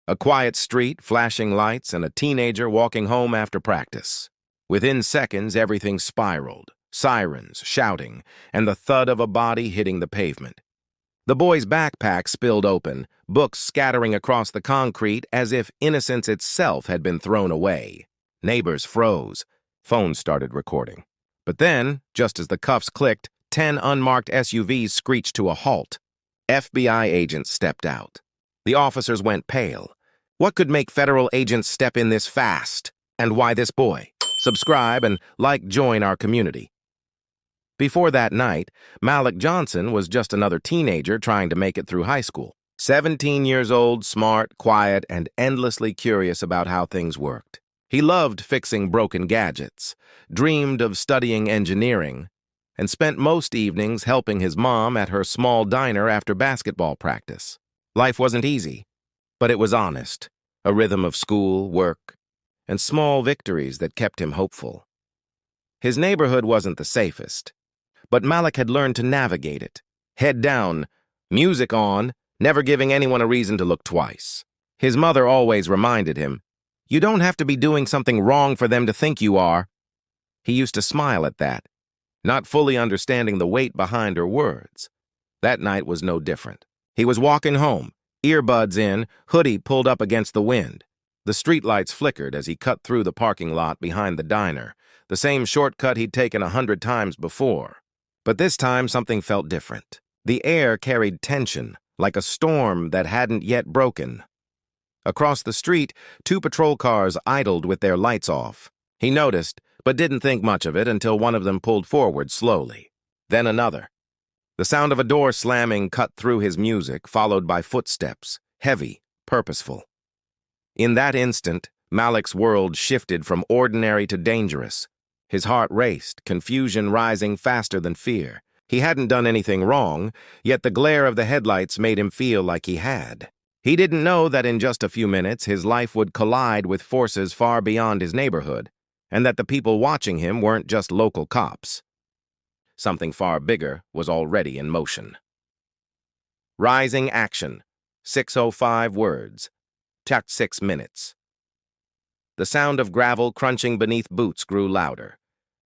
A quiet street, flashing lights, and a teenager walking home after practice. Within seconds, everything spiraled. Sirens, shouting, and the thud of a body hitting the pavement. The boy's backpack spilled open, books scattering across the concrete as if innocence itself had been thrown away. Neighbors froze. Phones started recording. But then, just as the cuffs clicked, 10 unmarked SUVs screeched to a halt. FBI agents stepped out. The officers went pale. What could make federal agents step in this fast? And why this boy? Subscribe and join our community. Before that night, Malik Johnson was just another teenager trying to make it through high school. 17 years old, smart, quiet, and endlessly curious about how things worked. He loved fixing broken gadgets, dreamed of studying engineering, and spent most evenings helping his mom at her small diner after basketball practice. Life wasn't easy, but it was honest, a rhythm of school, work, and small victories that kept him hopeful. His neighborhood wasn't the safest, but Malik had learned to navigate it. Head down, music on, never giving anyone a reason to look twice. His mother always reminded him, "You don't have to be doing something wrong for them to think you are." He used to smile at that, not fully understanding the weight behind her words. That night was no different. He was walking home, earbuds in, hoodie pulled up against the wind. The streetlights flickered as he cut through the parking lot behind the diner, the same shortcut he'd taken 100 times before. But this time, something felt different. The air carried tension, like a storm that hadn't yet broken. Across the street, 2 patrol cars idled with their lights off. He noticed, but didn't think much of it until one of them pulled forward slowly. Then another. The sound of a door slamming cut through his music, followed by footsteps, heavy, purposeful. In that instant, Malik's world shifted from ordinary to dangerous. His heart raced, confusion rising faster than fear. He hadn't done anything wrong, yet the glare of the headlights made him feel like he had. He didn't know that in just a few minutes his life would collide with forces far beyond his neighborhood, and that the people watching him weren't just local cops. Something far bigger was already in motion. Rising action. 6:05 words. Checked 6 minutes. The sound of gravel crunching beneath boots grew louder.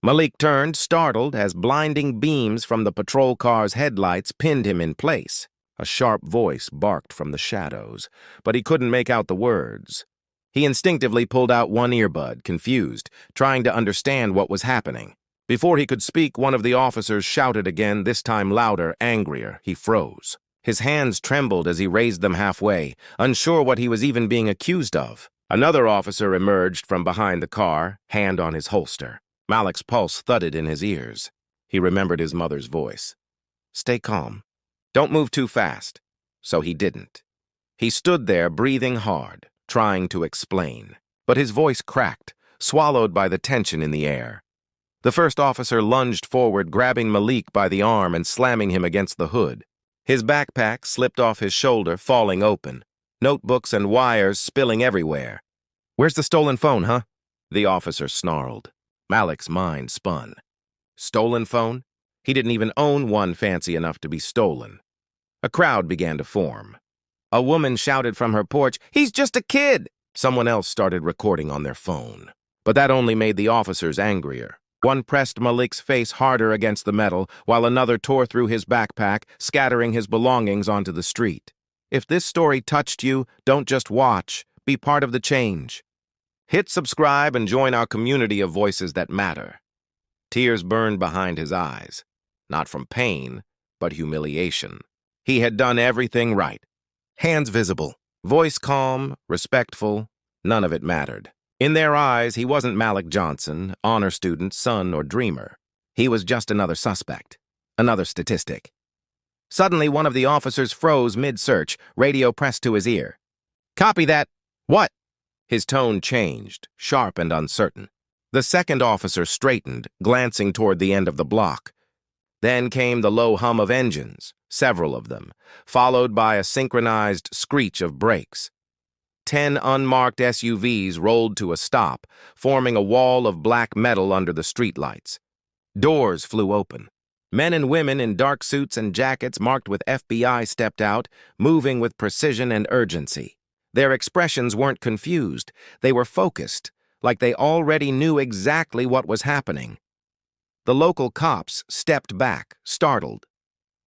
Malik turned, startled, as blinding beams from the patrol car's headlights pinned him in place. A sharp voice barked from the shadows, but he couldn't make out the words. He instinctively pulled out one earbud, confused, trying to understand what was happening. Before he could speak, one of the officers shouted again, this time louder, angrier. He froze. His hands trembled as he raised them halfway, unsure what he was even being accused of. Another officer emerged from behind the car, hand on his holster. Malik's pulse thudded in his ears. He remembered his mother's voice. "Stay calm. Don't move too fast." So he didn't. He stood there, breathing hard, trying to explain. But his voice cracked, swallowed by the tension in the air. The first officer lunged forward, grabbing Malik by the arm and slamming him against the hood. His backpack slipped off his shoulder, falling open. Notebooks and wires spilling everywhere. "Where's the stolen phone, huh?" the officer snarled. Malik's mind spun. Stolen phone? He didn't even own one fancy enough to be stolen. A crowd began to form. A woman shouted from her porch, "He's just a kid!" Someone else started recording on their phone. But that only made the officers angrier. One pressed Malik's face harder against the metal, while another tore through his backpack, scattering his belongings onto the street. If this story touched you, don't just watch. Be part of the change. Hit subscribe and join our community of voices that matter. Tears burned behind his eyes, not from pain, but humiliation. He had done everything right. Hands visible, voice calm, respectful, none of it mattered. In their eyes, he wasn't Malik Johnson, honor student, son, or dreamer. He was just another suspect, another statistic. Suddenly, one of the officers froze mid-search, radio pressed to his ear. "Copy that. What?" His tone changed, sharp and uncertain. The second officer straightened, glancing toward the end of the block. Then came the low hum of engines, several of them, followed by a synchronized screech of brakes. 10 unmarked SUVs rolled to a stop, forming a wall of black metal under the streetlights. Doors flew open. Men and women in dark suits and jackets marked with FBI stepped out, moving with precision and urgency. Their expressions weren't confused. They were focused, like they already knew exactly what was happening. The local cops stepped back, startled.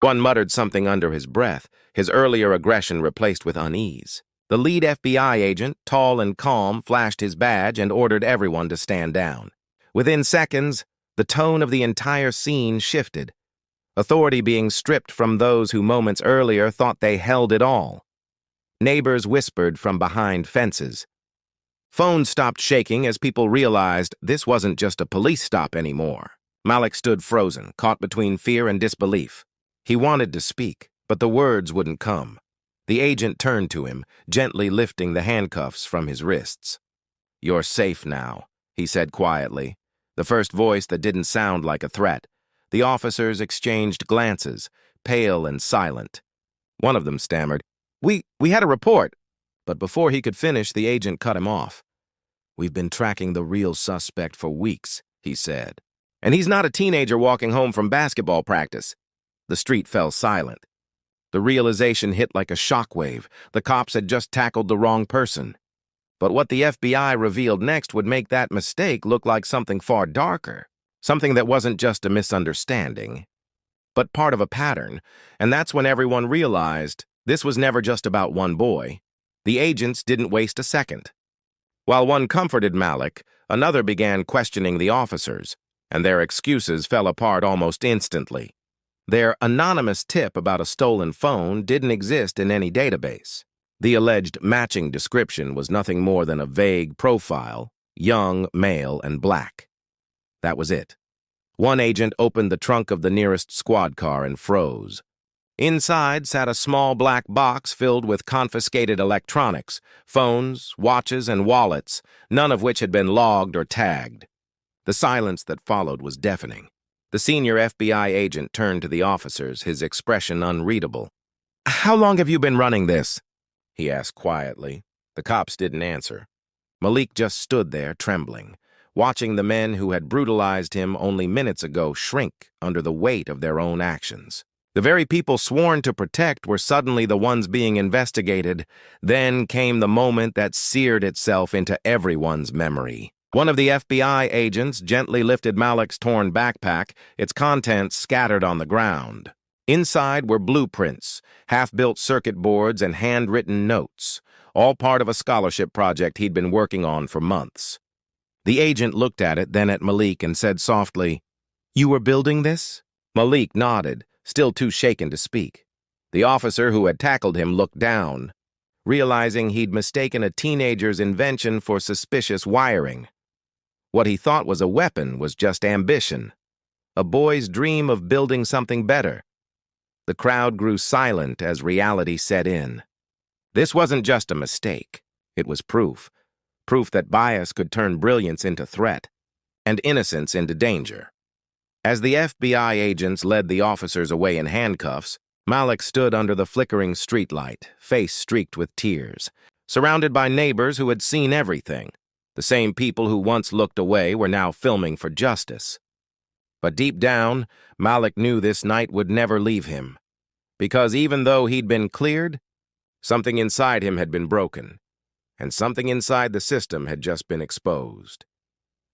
One muttered something under his breath, his earlier aggression replaced with unease. The lead FBI agent, tall and calm, flashed his badge and ordered everyone to stand down. Within seconds, the tone of the entire scene shifted, authority being stripped from those who moments earlier thought they held it all. Neighbors whispered from behind fences. Phones stopped shaking as people realized this wasn't just a police stop anymore. Malik stood frozen, caught between fear and disbelief. He wanted to speak, but the words wouldn't come. The agent turned to him, gently lifting the handcuffs from his wrists. "You're safe now," he said quietly, the first voice that didn't sound like a threat. The officers exchanged glances, pale and silent. One of them stammered, We had a report." But before he could finish, the agent cut him off. "We've been tracking the real suspect for weeks," he said. "And he's not a teenager walking home from basketball practice." The street fell silent. The realization hit like a shockwave. The cops had just tackled the wrong person. But what the FBI revealed next would make that mistake look like something far darker. Something that wasn't just a misunderstanding, but part of a pattern. And that's when everyone realized this was never just about one boy. The agents didn't waste a second. While one comforted Malik, another began questioning the officers, and their excuses fell apart almost instantly. Their anonymous tip about a stolen phone didn't exist in any database. The alleged matching description was nothing more than a vague profile, young, male, and black. That was it. One agent opened the trunk of the nearest squad car and froze. Inside sat a small black box filled with confiscated electronics, phones, watches, and wallets, none of which had been logged or tagged. The silence that followed was deafening. The senior FBI agent turned to the officers, his expression unreadable. "How long have you been running this?" he asked quietly. The cops didn't answer. Malik just stood there, trembling, watching the men who had brutalized him only minutes ago shrink under the weight of their own actions. The very people sworn to protect were suddenly the ones being investigated. Then came the moment that seared itself into everyone's memory. One of the FBI agents gently lifted Malik's torn backpack, its contents scattered on the ground. Inside were blueprints, half-built circuit boards, and handwritten notes, all part of a scholarship project he'd been working on for months. The agent looked at it, then at Malik, and said softly, "You were building this?" Malik nodded, still too shaken to speak. The officer who had tackled him looked down, realizing he'd mistaken a teenager's invention for suspicious wiring. What he thought was a weapon was just ambition, a boy's dream of building something better. The crowd grew silent as reality set in. This wasn't just a mistake. It was proof that bias could turn brilliance into threat, and innocence into danger. As the FBI agents led the officers away in handcuffs, Malik stood under the flickering streetlight, face streaked with tears, surrounded by neighbors who had seen everything. The same people who once looked away were now filming for justice. But deep down, Malik knew this night would never leave him. Because even though he'd been cleared, something inside him had been broken, and something inside the system had just been exposed.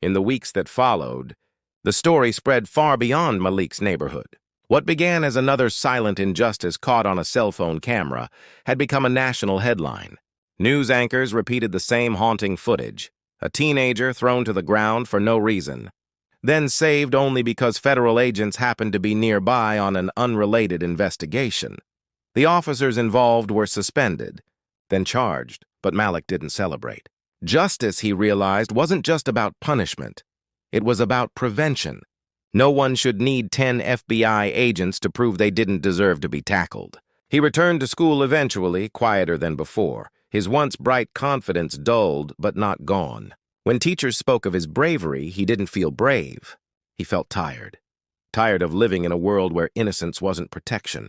In the weeks that followed, the story spread far beyond Malik's neighborhood. What began as another silent injustice caught on a cell phone camera had become a national headline. News anchors repeated the same haunting footage. A teenager thrown to the ground for no reason, then saved only because federal agents happened to be nearby on an unrelated investigation. The officers involved were suspended, then charged, but Malik didn't celebrate. Justice, he realized, wasn't just about punishment. It was about prevention. No one should need 10 FBI agents to prove they didn't deserve to be tackled. He returned to school eventually, quieter than before, his once bright confidence dulled but not gone. When teachers spoke of his bravery, he didn't feel brave. He felt tired. Tired of living in a world where innocence wasn't protection.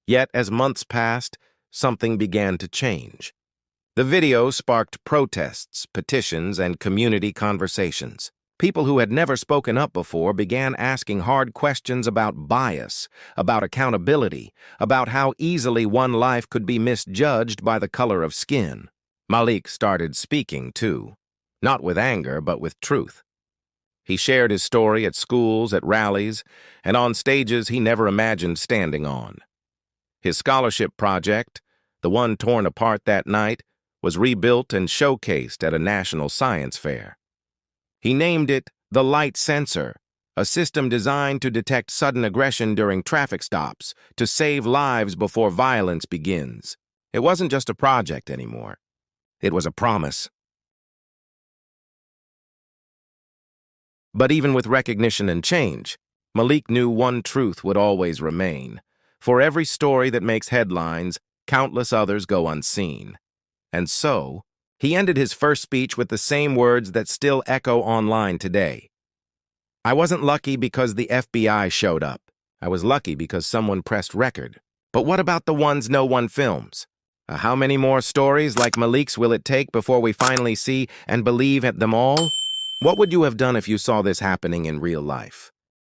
Yet, as months passed, something began to change. The video sparked protests, petitions, and community conversations. People who had never spoken up before began asking hard questions about bias, about accountability, about how easily one life could be misjudged by the color of skin. Malik started speaking, too. Not with anger, but with truth. He shared his story at schools, at rallies, and on stages he never imagined standing on. His scholarship project, the one torn apart that night, was rebuilt and showcased at a national science fair. He named it the Light Sensor, a system designed to detect sudden aggression during traffic stops to save lives before violence begins. It wasn't just a project anymore. It was a promise. But even with recognition and change, Malik knew one truth would always remain. For every story that makes headlines, countless others go unseen. And so, he ended his first speech with the same words that still echo online today. I wasn't lucky because the FBI showed up. I was lucky because someone pressed record. But what about the ones no one films? How many more stories like Malik's will it take before we finally see and believe at them all? What would you have done if you saw this happening in real life?